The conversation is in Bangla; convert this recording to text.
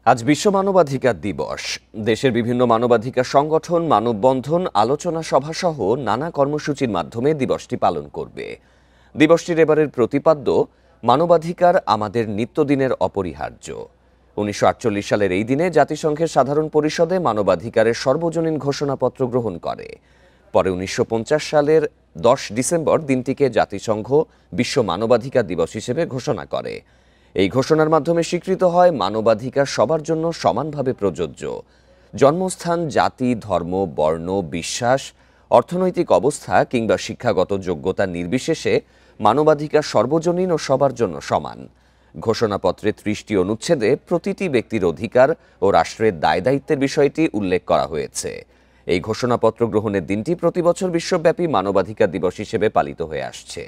আজ বিশ্ব মানবাধিকার দিবস। দেশের বিভিন্ন মানবাধিকার সংগঠন মানববন্ধন, আলোচনা সভা সহ নানা কর্মসূচির মাধ্যমে দিবসটি পালন করবে। দিবসটির এবারের প্রতিপাদ্য মানবাধিকার আমাদের নিত্যদিনের অপরিহার্য। ১৯৪৮ সালের এই দিনে জাতিসংঘের সাধারণ পরিষদে মানবাধিকারের সর্বজনীন ঘোষণাপত্র গ্রহণ করে। পরে ১৯৫০ সালের ১০ ডিসেম্বর দিনটিকে জাতিসংঘ বিশ্ব মানবাধিকার দিবস হিসেবে ঘোষণা করে। এই ঘোষণার মাধ্যমে স্বীকৃত হয় মানবাধিকার সবার জন্য সমানভাবে প্রযোজ্য। জন্মস্থান, জাতি, ধর্ম, বর্ণ, বিশ্বাস, অর্থনৈতিক অবস্থা কিংবা শিক্ষাগত যোগ্যতা নির্বিশেষে মানবাধিকার সর্বজনীন ও সবার জন্য সমান। ঘোষণাপত্রে ৩০টি অনুচ্ছেদে প্রতিটি ব্যক্তির অধিকার ও রাষ্ট্রের দায়-দায়িত্বের বিষয়টি উল্লেখ করা হয়েছে। এই ঘোষণাপত্র গ্রহণের দিনটি প্রতিবছর বিশ্বব্যাপী মানবাধিকার দিবস হিসেবে পালিত হয়ে আসছে।